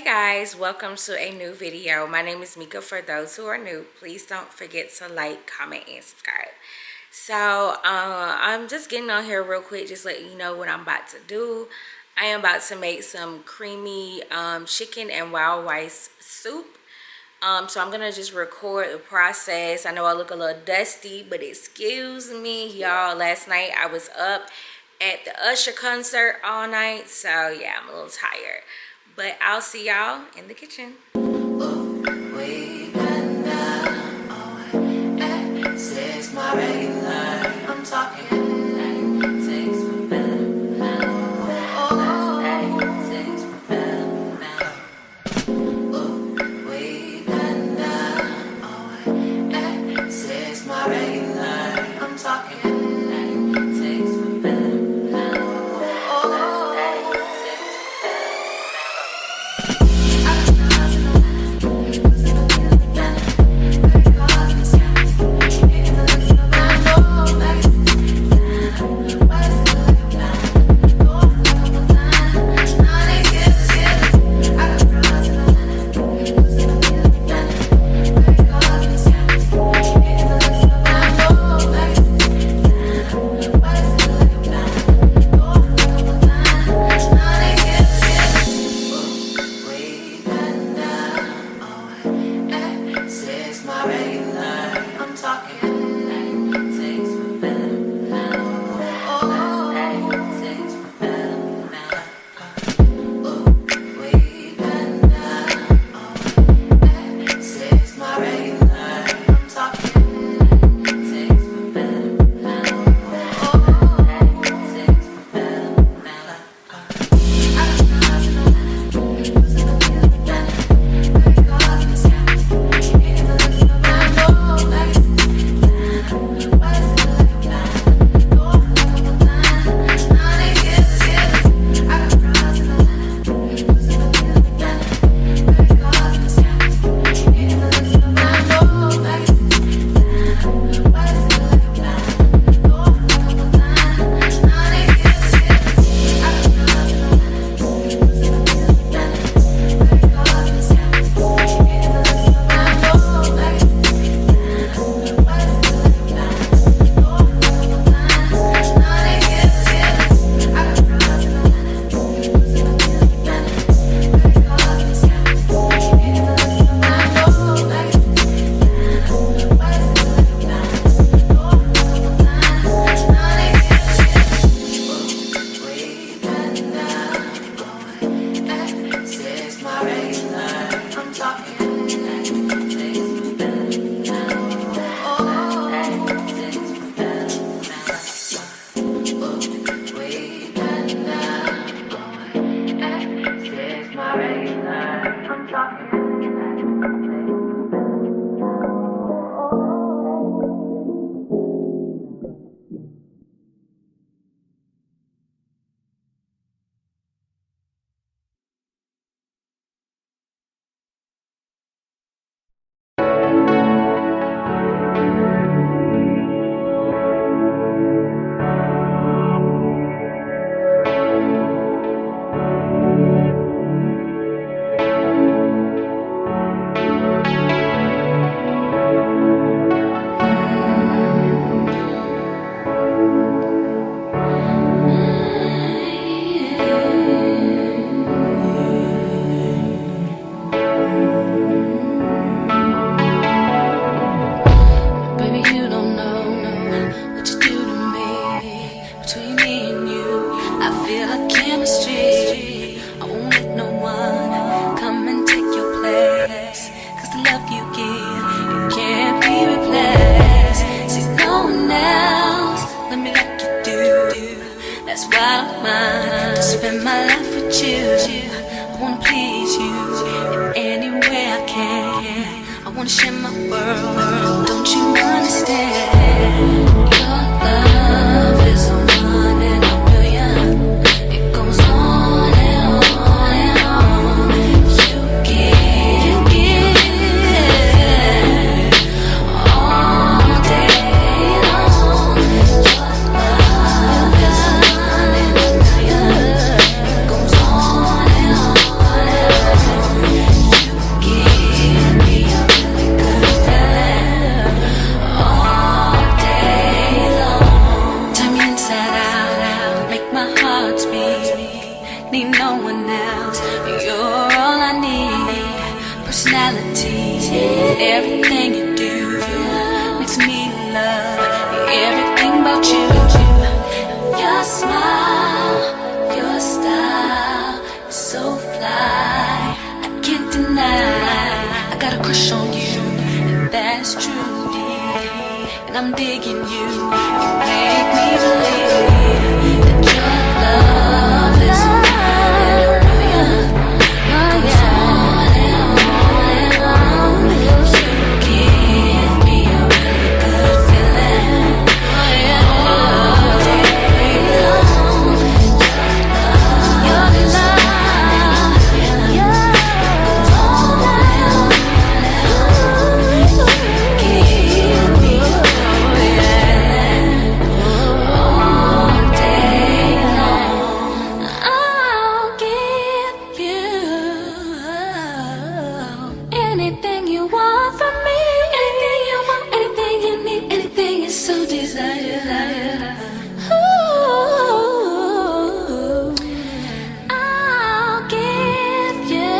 guys, welcome to a new video. My name is Mika. For those who are new, please don't forget to like, comment, and subscribe. So I'm just getting on here real quick, just let you know what I'm about to do. I am about to make some creamy chicken and wild rice soup. So I'm gonna just record the process. I know I look a little dusty, but excuse me, y'all. Last night I was up at the Usher concert all night, so yeah, I'm a little tired. But I'll see y'all in the kitchen. I'm talking. need no one else. You're all I need. Personality, everything you do makes me love everything about you. Your smile, your style is so fly. I can't deny, I got a crush on you, and that's true, dear. And I'm digging you. You make me believe that your love is mine. Oh yeah, and on. You give me a really good feeling. Oh yeah, all day long. Your love, goes on and on. You give me a feeling all day long. I'll give you anything you want from me. Anything you want, anything you need, anything you so desire. Ooh, I'll give you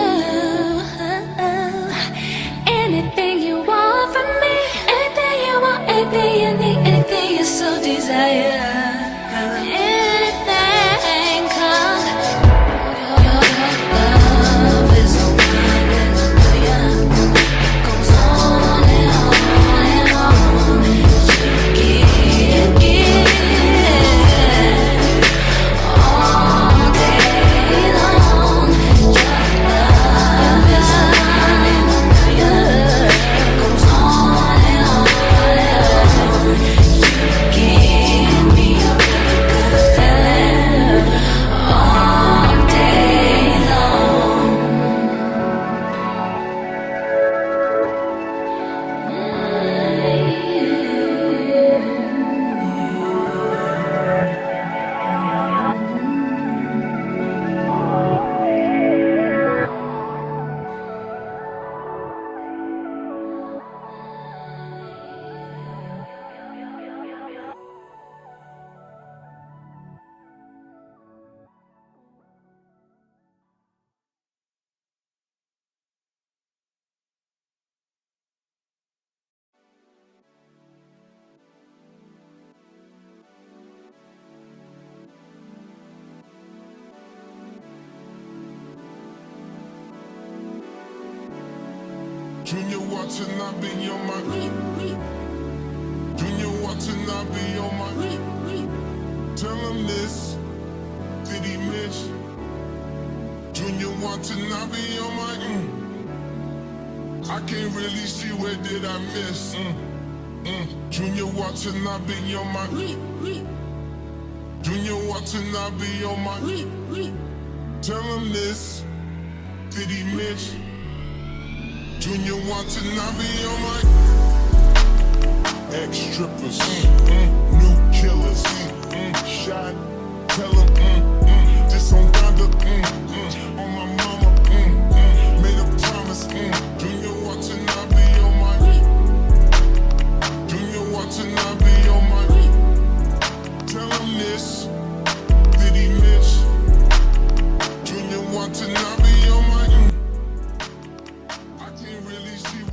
anything you want from me. Anything you want, anything you need, anything you so desire. Anything, 'cause your love is a wine and a million. It goes on and on and on. You give all day long. Your love is a wine and a million. It goes on and on and on. You give me a really good feeling all day long. Junior Watanabe on my Junior Watanabe on my tell him this, did he miss? Junior Watanabe on my I can't really see where did I miss. Junior Watanabe on my Junior Watanabe on my tell him this, did he miss? Junior Watanabe on my ex-strippers, new killers, shot, tell him, this on Donda, on my mama, made a promise, Junior Watanabe on my Junior Watanabe on my tell him this, did he miss? Junior Watanabe on my I can't really see